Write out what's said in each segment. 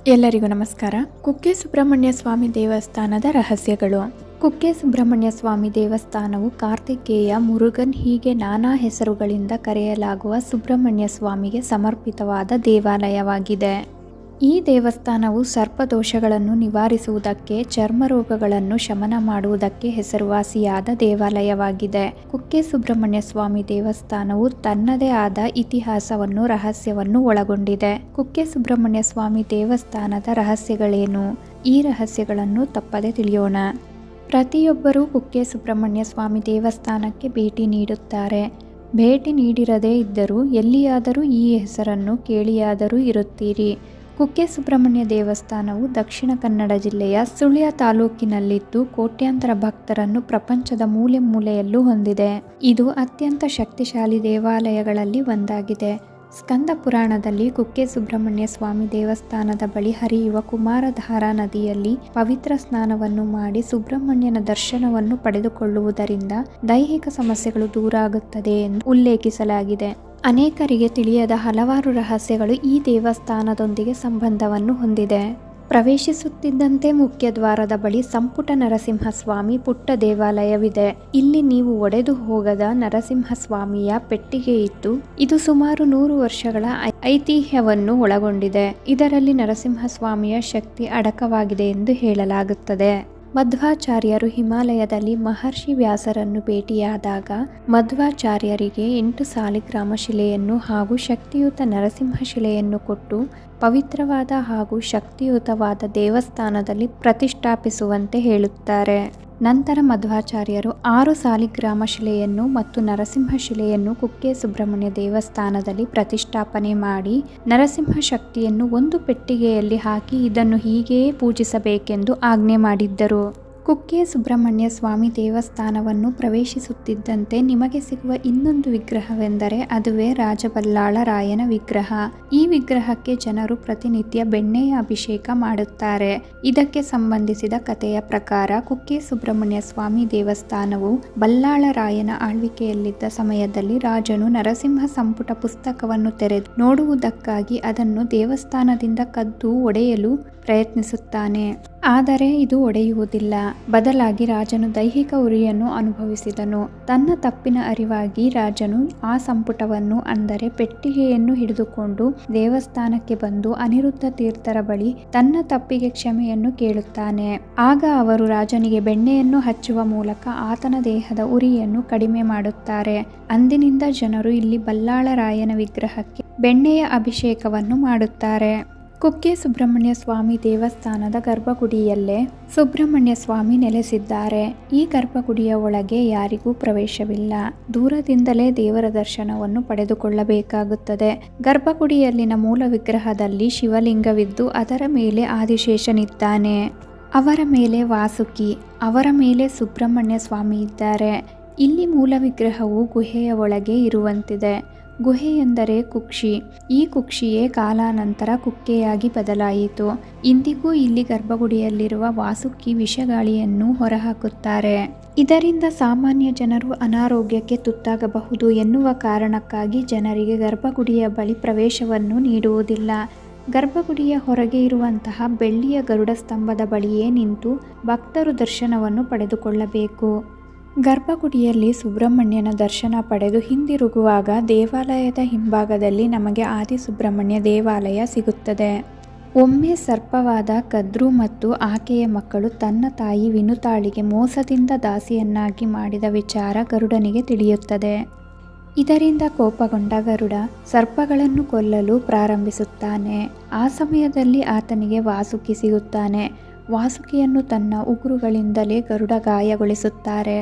ಎಲ್ಲರಿಗೂ ನಮಸ್ಕಾರ. ಕುಕ್ಕೆ ಸುಬ್ರಹ್ಮಣ್ಯ ಸ್ವಾಮಿ ದೇವಸ್ಥಾನದ ರಹಸ್ಯಗಳು. ಕುಕ್ಕೆ ಸುಬ್ರಹ್ಮಣ್ಯ ಸ್ವಾಮಿ ದೇವಸ್ಥಾನವು ಕಾರ್ತಿಕೇಯ, ಮುರುಗನ್ ಹೀಗೆ ನಾನಾ ಹೆಸರುಗಳಿಂದ ಕರೆಯಲಾಗುವ ಸುಬ್ರಹ್ಮಣ್ಯ ಸ್ವಾಮಿಗೆ ಸಮರ್ಪಿತವಾದ ದೇವಾಲಯವಾಗಿದೆ. ಈ ದೇವಸ್ಥಾನವು ಸರ್ಪದೋಷಗಳನ್ನು ನಿವಾರಿಸುವುದಕ್ಕೆ, ಚರ್ಮ ರೋಗಗಳನ್ನು ಶಮನ ಮಾಡುವುದಕ್ಕೆ ಹೆಸರುವಾಸಿಯಾದ ದೇವಾಲಯವಾಗಿದೆ. ಕುಕ್ಕೆ ಸುಬ್ರಹ್ಮಣ್ಯ ಸ್ವಾಮಿ ದೇವಸ್ಥಾನವು ತನ್ನದೇ ಆದ ಇತಿಹಾಸವನ್ನು, ರಹಸ್ಯವನ್ನು ಒಳಗೊಂಡಿದೆ. ಕುಕ್ಕೆ ಸುಬ್ರಹ್ಮಣ್ಯ ಸ್ವಾಮಿ ದೇವಸ್ಥಾನದ ರಹಸ್ಯಗಳೇನು? ಈ ರಹಸ್ಯಗಳನ್ನು ತಪ್ಪದೆ ತಿಳಿಯೋಣ. ಪ್ರತಿಯೊಬ್ಬರೂ ಕುಕ್ಕೆ ಸುಬ್ರಹ್ಮಣ್ಯ ಸ್ವಾಮಿ ದೇವಸ್ಥಾನಕ್ಕೆ ಭೇಟಿ ನೀಡುತ್ತಾರೆ. ಭೇಟಿ ನೀಡಿರದೇ ಇದ್ದರೂ ಎಲ್ಲಿಯಾದರೂ ಈ ಹೆಸರನ್ನು ಕೇಳಿಯಾದರೂ ಇರುತ್ತೀರಿ. ಕುಕ್ಕೆ ಸುಬ್ರಹ್ಮಣ್ಯ ದೇವಸ್ಥಾನವು ದಕ್ಷಿಣ ಕನ್ನಡ ಜಿಲ್ಲೆಯ ಸುಳ್ಯ ತಾಲೂಕಿನಲ್ಲಿದ್ದು ಕೋಟ್ಯಾಂತರ ಭಕ್ತರನ್ನು ಪ್ರಪಂಚದ ಮೂಲೆ ಮೂಲೆಯಲ್ಲೂ ಹೊಂದಿದೆ. ಇದು ಅತ್ಯಂತ ಶಕ್ತಿಶಾಲಿ ದೇವಾಲಯಗಳಲ್ಲಿ ಒಂದಾಗಿದೆ. ಸ್ಕಂದ ಪುರಾಣದಲ್ಲಿ ಕುಕ್ಕೆ ಸುಬ್ರಹ್ಮಣ್ಯ ಸ್ವಾಮಿ ದೇವಸ್ಥಾನದ ಬಳಿ ಹರಿಯುವ ಕುಮಾರಧಾರಾ ನದಿಯಲ್ಲಿ ಪವಿತ್ರ ಸ್ನಾನವನ್ನು ಮಾಡಿ ಸುಬ್ರಹ್ಮಣ್ಯನ ದರ್ಶನವನ್ನು ಪಡೆದುಕೊಳ್ಳುವುದರಿಂದ ದೈಹಿಕ ಸಮಸ್ಯೆಗಳು ದೂರ ಆಗುತ್ತದೆ ಎಂದು ಉಲ್ಲೇಖಿಸಲಾಗಿದೆ. ಅನೇಕರಿಗೆ ತಿಳಿಯದ ಹಲವಾರು ರಹಸ್ಯಗಳು ಈ ದೇವಸ್ಥಾನದೊಂದಿಗೆ ಸಂಬಂಧವನ್ನು ಹೊಂದಿದೆ. ಪ್ರವೇಶಿಸುತ್ತಿದ್ದಂತೆ ಮುಖ್ಯ ದ್ವಾರದ ಬಳಿ ಸಂಪುಟ ನರಸಿಂಹಸ್ವಾಮಿ ಪುಟ್ಟ ದೇವಾಲಯವಿದೆ. ಇಲ್ಲಿ ನೀವು ಒಡೆದು ಹೋಗದ ನರಸಿಂಹಸ್ವಾಮಿಯ ಪೆಟ್ಟಿಗೆ ಇದ್ದು ಇದು ಸುಮಾರು 100 ವರ್ಷಗಳ ಐತಿಹ್ಯವನ್ನು ಒಳಗೊಂಡಿದೆ. ಇದರಲ್ಲಿ ನರಸಿಂಹಸ್ವಾಮಿಯ ಶಕ್ತಿ ಅಡಕವಾಗಿದೆ ಎಂದು ಹೇಳಲಾಗುತ್ತದೆ. ಮಧ್ವಾಚಾರ್ಯರು ಹಿಮಾಲಯದಲ್ಲಿ ಮಹರ್ಷಿ ವ್ಯಾಸರನ್ನು ಭೇಟಿಯಾದಾಗ ಮಧ್ವಾಚಾರ್ಯರಿಗೆ 8 ಸಾಲಿಗ್ರಾಮ ಶಿಲೆಯನ್ನು ಹಾಗೂ ಶಕ್ತಿಯುತ ನರಸಿಂಹ ಶಿಲೆಯನ್ನು ಕೊಟ್ಟು ಪವಿತ್ರವಾದ ಹಾಗೂ ಶಕ್ತಿಯುತವಾದ ದೇವಸ್ಥಾನದಲ್ಲಿ ಪ್ರತಿಷ್ಠಾಪಿಸುವಂತೆ ಹೇಳುತ್ತಾರೆ. ನಂತರ ಮಧ್ವಾಚಾರ್ಯರು 6 ಸಾಲಿಗ್ರಾಮ ಶಿಲೆಯನ್ನು ಮತ್ತು ನರಸಿಂಹ ಶಿಲೆಯನ್ನು ಕುಕ್ಕೆ ಸುಬ್ರಹ್ಮಣ್ಯ ದೇವಸ್ಥಾನದಲ್ಲಿ ಪ್ರತಿಷ್ಠಾಪನೆ ಮಾಡಿ ನರಸಿಂಹ ಶಕ್ತಿಯನ್ನು ಒಂದು ಪೆಟ್ಟಿಗೆಯಲ್ಲಿ ಹಾಕಿ ಇದನ್ನು ಹೀಗೆಯೇ ಪೂಜಿಸಬೇಕೆಂದು ಆಜ್ಞೆ ಮಾಡಿದ್ದರು. ಕುಕ್ಕೆ ಸುಬ್ರಹ್ಮಣ್ಯ ಸ್ವಾಮಿ ದೇವಸ್ಥಾನವನ್ನು ಪ್ರವೇಶಿಸುತ್ತಿದ್ದಂತೆ ನಿಮಗೆ ಸಿಗುವ ಇನ್ನೊಂದು ವಿಗ್ರಹವೆಂದರೆ ಅದುವೇ ರಾಜಬಲ್ಲಾಳ ರಾಯನ ವಿಗ್ರಹ. ಈ ವಿಗ್ರಹಕ್ಕೆ ಜನರು ಪ್ರತಿನಿತ್ಯ ಬೆಣ್ಣೆಯ ಅಭಿಷೇಕ ಮಾಡುತ್ತಾರೆ. ಇದಕ್ಕೆ ಸಂಬಂಧಿಸಿದ ಕಥೆಯ ಪ್ರಕಾರ ಕುಕ್ಕೆ ಸುಬ್ರಹ್ಮಣ್ಯ ಸ್ವಾಮಿ ದೇವಸ್ಥಾನವು ಬಲ್ಲಾಳ ರಾಯನ ಆಳ್ವಿಕೆಯಲ್ಲಿದ್ದ ಸಮಯದಲ್ಲಿ ರಾಜನು ನರಸಿಂಹ ಸಂಪುಟ ಪುಸ್ತಕವನ್ನು ತೆರೆದು ನೋಡುವುದಕ್ಕಾಗಿ ಅದನ್ನು ದೇವಸ್ಥಾನದಿಂದ ಕದ್ದು ಒಡೆಯಲು ಪ್ರಯತ್ನಿಸುತ್ತಾನೆ. ಆದರೆ ಇದು ಒಡೆಯುವುದಿಲ್ಲ. ಬದಲಾಗಿ ರಾಜನು ದೈಹಿಕ ಉರಿಯನ್ನು ಅನುಭವಿಸಿದನು. ತನ್ನ ತಪ್ಪಿನ ಅರಿವಾಗಿ ರಾಜನು ಆ ಸಂಪುಟವನ್ನು ಅಂದರೆ ಪೆಟ್ಟಿಗೆಯನ್ನು ಹಿಡಿದುಕೊಂಡು ದೇವಸ್ಥಾನಕ್ಕೆ ಬಂದು ಅನಿರುದ್ಧ ತೀರ್ಥರ ಬಳಿ ತನ್ನ ತಪ್ಪಿಗೆ ಕ್ಷಮೆಯನ್ನು ಕೇಳುತ್ತಾನೆ. ಆಗ ಅವರು ರಾಜನಿಗೆ ಬೆಣ್ಣೆಯನ್ನು ಹಚ್ಚುವ ಮೂಲಕ ಆತನ ದೇಹದ ಉರಿಯನ್ನು ಕಡಿಮೆ ಮಾಡುತ್ತಾರೆ. ಅಂದಿನಿಂದ ಜನರು ಇಲ್ಲಿ ಬಲ್ಲಾಳ ರಾಯನ ವಿಗ್ರಹಕ್ಕೆ ಬೆಣ್ಣೆಯ ಅಭಿಷೇಕವನ್ನು ಮಾಡುತ್ತಾರೆ. ಕುಕ್ಕೆ ಸುಬ್ರಹ್ಮಣ್ಯ ಸ್ವಾಮಿ ದೇವಸ್ಥಾನದ ಗರ್ಭಗುಡಿಯಲ್ಲೇ ಸುಬ್ರಹ್ಮಣ್ಯ ಸ್ವಾಮಿ ನೆಲೆಸಿದ್ದಾರೆ. ಈ ಗರ್ಭಗುಡಿಯ ಒಳಗೆ ಯಾರಿಗೂ ಪ್ರವೇಶವಿಲ್ಲ. ದೂರದಿಂದಲೇ ದೇವರ ದರ್ಶನವನ್ನು ಪಡೆದುಕೊಳ್ಳಬೇಕಾಗುತ್ತದೆ. ಗರ್ಭಗುಡಿಯಲ್ಲಿನ ಮೂಲ ವಿಗ್ರಹದಲ್ಲಿ ಶಿವಲಿಂಗವಿದ್ದು ಅದರ ಮೇಲೆ ಆದಿಶೇಷನಿದ್ದಾನೆ. ಅವರ ಮೇಲೆ ವಾಸುಕಿ, ಅವರ ಮೇಲೆ ಸುಬ್ರಹ್ಮಣ್ಯ ಸ್ವಾಮಿ ಇದ್ದಾರೆ. ಇಲ್ಲಿ ಮೂಲ ವಿಗ್ರಹವು ಗುಹೆಯ ಒಳಗೆ ಇರುವಂತಿದೆ. ಗುಹೆ ಎಂದರೆ ಕುಕ್ಷಿ. ಈ ಕುಕ್ಷಿಯೇ ಕಾಲಾನಂತರ ಕುಕ್ಕೆಯಾಗಿ ಬದಲಾಯಿತು. ಇಂದಿಗೂ ಇಲ್ಲಿ ಗರ್ಭಗುಡಿಯಲ್ಲಿರುವ ವಾಸುಕಿ ವಿಷಗಾಳಿಯನ್ನು ಹೊರಹಾಕುತ್ತಾರೆ. ಇದರಿಂದ ಸಾಮಾನ್ಯ ಜನರು ಅನಾರೋಗ್ಯಕ್ಕೆ ತುತ್ತಾಗಬಹುದು ಎನ್ನುವ ಕಾರಣಕ್ಕಾಗಿ ಜನರಿಗೆ ಗರ್ಭಗುಡಿಯ ಬಳಿ ಪ್ರವೇಶವನ್ನು ನೀಡುವುದಿಲ್ಲ. ಗರ್ಭಗುಡಿಯ ಹೊರಗೆ ಇರುವಂತಹ ಬೆಳ್ಳಿಯ ಗರುಡ ಸ್ತಂಭದ ಬಳಿಯೇ ನಿಂತು ಭಕ್ತರು ದರ್ಶನವನ್ನು ಪಡೆದುಕೊಳ್ಳಬೇಕು. ಗರ್ಭಗುಡಿಯಲ್ಲಿ ಸುಬ್ರಹ್ಮಣ್ಯನ ದರ್ಶನ ಪಡೆದು ಹಿಂದಿರುಗುವಾಗ ದೇವಾಲಯದ ಹಿಂಭಾಗದಲ್ಲಿ ನಮಗೆ ಆದಿ ಸುಬ್ರಹ್ಮಣ್ಯ ದೇವಾಲಯ ಸಿಗುತ್ತದೆ. ಒಮ್ಮೆ ಸರ್ಪವಾದ ಕದ್ರು ಮತ್ತು ಆಕೆಯ ಮಕ್ಕಳು ತನ್ನ ತಾಯಿ ವಿನುತಾಳಿಗೆ ಮೋಸದಿಂದ ದಾಸಿಯನ್ನಾಗಿ ಮಾಡಿದ ವಿಚಾರ ಗರುಡನಿಗೆ ತಿಳಿಯುತ್ತದೆ. ಇದರಿಂದ ಕೋಪಗೊಂಡ ಗರುಡ ಸರ್ಪಗಳನ್ನು ಕೊಲ್ಲಲು ಪ್ರಾರಂಭಿಸುತ್ತಾನೆ. ಆ ಸಮಯದಲ್ಲಿ ಆತನಿಗೆ ವಾಸುಕಿ ಸಿಗುತ್ತಾನೆ. ವಾಸುಕಿಯನ್ನು ತನ್ನ ಉಗುರುಗಳಿಂದಲೇ ಗರುಡ ಗಾಯಗೊಳಿಸುತ್ತಾರೆ.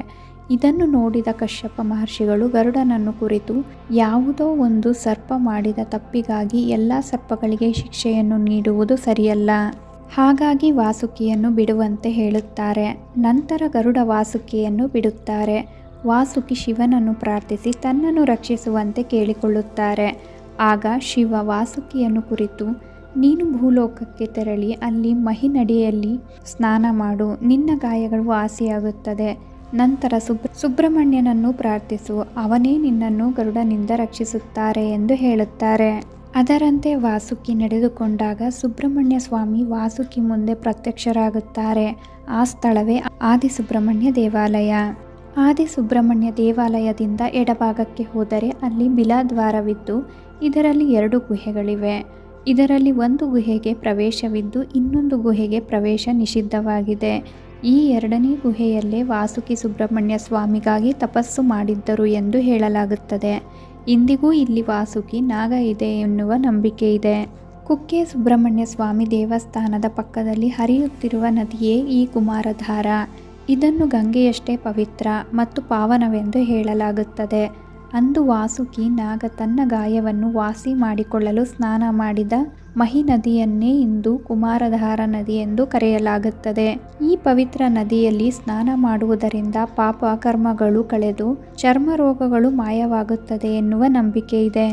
ಇದನ್ನು ನೋಡಿದ ಕಶ್ಯಪ ಮಹರ್ಷಿಗಳು ಗರುಡನನ್ನು ಕುರಿತು ಯಾವುದೋ ಒಂದು ಸರ್ಪ ಮಾಡಿದ ತಪ್ಪಿಗಾಗಿ ಎಲ್ಲ ಸರ್ಪಗಳಿಗೆ ಶಿಕ್ಷೆಯನ್ನು ನೀಡುವುದು ಸರಿಯಲ್ಲ. ಹಾಗಾಗಿ ವಾಸುಕಿಯನ್ನು ಬಿಡುವಂತೆ ಹೇಳುತ್ತಾರೆ. ನಂತರ ಗರುಡ ವಾಸುಕಿಯನ್ನು ಬಿಡುತ್ತಾರೆ. ವಾಸುಕಿ ಶಿವನನ್ನು ಪ್ರಾರ್ಥಿಸಿ ತನ್ನನ್ನು ರಕ್ಷಿಸುವಂತೆ ಕೇಳಿಕೊಳ್ಳುತ್ತಾರೆ. ಆಗ ಶಿವ ವಾಸುಕಿಯನ್ನು ಕುರಿತು ನೀನು ಭೂಲೋಕಕ್ಕೆ ತೆರಳಿ ಅಲ್ಲಿ ಮಹಿನಡಿಯಲ್ಲಿ ಸ್ನಾನ ಮಾಡು, ನಿನ್ನ ಗಾಯಗಳು ವಾಸಿಯಾಗುತ್ತದೆ. ನಂತರ ಸುಬ್ರಹ್ಮಣ್ಯನನ್ನು ಪ್ರಾರ್ಥಿಸು, ಅವನೇ ನಿನ್ನನ್ನು ಗರುಡನಿಂದ ರಕ್ಷಿಸುತ್ತಾರೆ ಎಂದು ಹೇಳುತ್ತಾರೆ. ಅದರಂತೆ ವಾಸುಕಿ ನಡೆದುಕೊಂಡಾಗ ಸುಬ್ರಹ್ಮಣ್ಯ ಸ್ವಾಮಿ ವಾಸುಕಿ ಮುಂದೆ ಪ್ರತ್ಯಕ್ಷರಾಗುತ್ತಾರೆ. ಆ ಸ್ಥಳವೇ ಆದಿಸುಬ್ರಹ್ಮಣ್ಯ ದೇವಾಲಯ. ಆದಿಸುಬ್ರಹ್ಮಣ್ಯ ದೇವಾಲಯದಿಂದ ಎಡಭಾಗಕ್ಕೆ ಹೋದರೆ ಅಲ್ಲಿ ಬಿಲಾದ್ವಾರವಿದ್ದು ಇದರಲ್ಲಿ 2 ಗುಹೆಗಳಿವೆ. ಇದರಲ್ಲಿ ಒಂದು ಗುಹೆಗೆ ಪ್ರವೇಶವಿದ್ದು ಇನ್ನೊಂದು ಗುಹೆಗೆ ಪ್ರವೇಶ ನಿಷಿದ್ಧವಾಗಿದೆ. ಈ 2ನೇ ಗುಹೆಯಲ್ಲೇ ವಾಸುಕಿ ಸುಬ್ರಹ್ಮಣ್ಯ ಸ್ವಾಮಿಗಾಗಿ ತಪಸ್ಸು ಮಾಡಿದ್ದರು ಎಂದು ಹೇಳಲಾಗುತ್ತದೆ. ಇಂದಿಗೂ ಇಲ್ಲಿ ವಾಸುಕಿ ನಾಗ ಇದೆ ಎನ್ನುವ ನಂಬಿಕೆ ಇದೆ. ಕುಕ್ಕೆ ಸುಬ್ರಹ್ಮಣ್ಯ ಸ್ವಾಮಿ ದೇವಸ್ಥಾನದ ಪಕ್ಕದಲ್ಲಿ ಹರಿಯುತ್ತಿರುವ ನದಿಯೇ ಈ ಕುಮಾರಧಾರ. ಇದನ್ನು ಗಂಗೆಯಷ್ಟೇ ಪವಿತ್ರ ಮತ್ತು ಪಾವನವೆಂದು ಹೇಳಲಾಗುತ್ತದೆ. ಅಂದು ವಾಸುಕಿ ನಾಗ ತನ್ನ ಗಾಯವನ್ನು ವಾಸಿ ಮಾಡಿಕೊಳ್ಳಲು ಸ್ನಾನ ಮಾಡಿದ ಮಹಿ ನದಿಯನ್ನೇ ಇಂದು ಕುಮಾರಧಾರ ನದಿ ಎಂದು ಕರೆಯಲಾಗುತ್ತದೆ. ಈ ಪವಿತ್ರ ನದಿಯಲ್ಲಿ ಸ್ನಾನ ಮಾಡುವುದರಿಂದ ಪಾಪ ಕರ್ಮಗಳು ಕಳೆದು ಚರ್ಮ ರೋಗಗಳು ಮಾಯವಾಗುತ್ತದೆ ಎನ್ನುವ ನಂಬಿಕೆ ಇದೆ.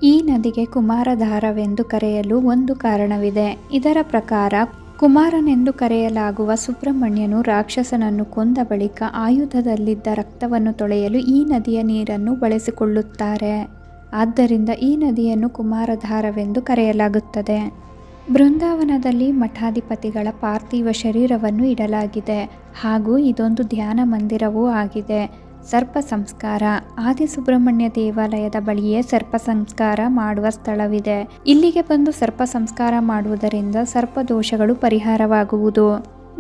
ಈ ನದಿಗೆ ಕುಮಾರಧಾರವೆಂದು ಕರೆಯಲು ಒಂದು ಕಾರಣವಿದೆ. ಇದರ ಪ್ರಕಾರ ಕುಮಾರನೆಂದು ಕರೆಯಲಾಗುವ ಸುಬ್ರಹ್ಮಣ್ಯನು ರಾಕ್ಷಸನನ್ನು ಕೊಂದ ಬಳಿಕ ಆಯುಧದಲ್ಲಿದ್ದ ರಕ್ತವನ್ನು ತೊಳೆಯಲು ಈ ನದಿಯ ನೀರನ್ನು ಬಳಸಿಕೊಳ್ಳುತ್ತಾರೆ. ಆದ್ದರಿಂದ ಈ ನದಿಯನ್ನು ಕುಮಾರಧಾರವೆಂದು ಕರೆಯಲಾಗುತ್ತದೆ. ಬೃಂದಾವನದಲ್ಲಿ ಮಠಾಧಿಪತಿಗಳ ಪಾರ್ಥಿವ ಶರೀರವನ್ನು ಇಡಲಾಗಿದೆ ಹಾಗೂ ಇದೊಂದು ಧ್ಯಾನ ಮಂದಿರವೂ ಆಗಿದೆ. ಸರ್ಪ ಸಂಸ್ಕಾರ. ಆದಿಸುಬ್ರಹ್ಮಣ್ಯ ದೇವಾಲಯದ ಬಳಿಯೇ ಸರ್ಪ ಸಂಸ್ಕಾರ ಮಾಡುವ ಸ್ಥಳವಿದೆ. ಇಲ್ಲಿಗೆ ಬಂದು ಸರ್ಪ ಸಂಸ್ಕಾರ ಮಾಡುವುದರಿಂದ ಸರ್ಪದೋಷಗಳು ಪರಿಹಾರವಾಗುವುದು.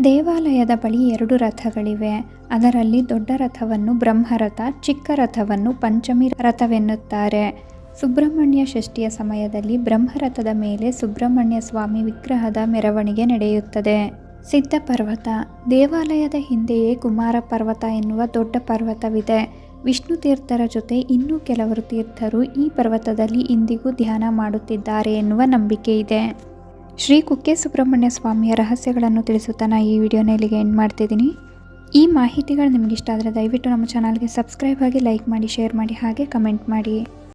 ದೇವಾಲಯದ ಬಳಿ 2 ರಥಗಳಿವೆ. ಅದರಲ್ಲಿ ದೊಡ್ಡ ರಥವನ್ನು ಬ್ರಹ್ಮರಥ, ಚಿಕ್ಕ ರಥವನ್ನು ಪಂಚಮಿ ರಥವೆನ್ನುತ್ತಾರೆ. ಸುಬ್ರಹ್ಮಣ್ಯ ಷಷ್ಠಿಯ ಸಮಯದಲ್ಲಿ ಬ್ರಹ್ಮರಥದ ಮೇಲೆ ಸುಬ್ರಹ್ಮಣ್ಯ ಸ್ವಾಮಿ ವಿಗ್ರಹದ ಮೆರವಣಿಗೆ ನಡೆಯುತ್ತದೆ. ಸಿದ್ಧ ಪರ್ವತ. ದೇವಾಲಯದ ಹಿಂದೆಯೇ ಕುಮಾರ ಪರ್ವತ ಎನ್ನುವ ದೊಡ್ಡ ಪರ್ವತವಿದೆ. ವಿಷ್ಣು ತೀರ್ಥರ ಜೊತೆ ಇನ್ನೂ ಕೆಲವರು ತೀರ್ಥರು ಈ ಪರ್ವತದಲ್ಲಿ ಇಂದಿಗೂ ಧ್ಯಾನ ಮಾಡುತ್ತಿದ್ದಾರೆ ಎನ್ನುವ ನಂಬಿಕೆ ಇದೆ. ಶ್ರೀ ಕುಕ್ಕೆ ಸುಬ್ರಹ್ಮಣ್ಯ ಸ್ವಾಮಿಯ ರಹಸ್ಯಗಳನ್ನು ತಿಳಿಸುತ್ತಾ ನಾನು ಈ ವಿಡಿಯೋನ ಇಲ್ಲಿಗೆ ಎಂಡ್ ಮಾಡ್ತಿದ್ದೀನಿ. ಈ ಮಾಹಿತಿಗಳು ನಿಮಗೆ ಇಷ್ಟ ಆದರೆ ದಯವಿಟ್ಟು ನಮ್ಮ ಚಾನಲ್ಗೆ ಸಬ್ಸ್ಕ್ರೈಬ್ ಆಗಿ, ಲೈಕ್ ಮಾಡಿ, ಶೇರ್ ಮಾಡಿ, ಹಾಗೆ ಕಮೆಂಟ್ ಮಾಡಿ.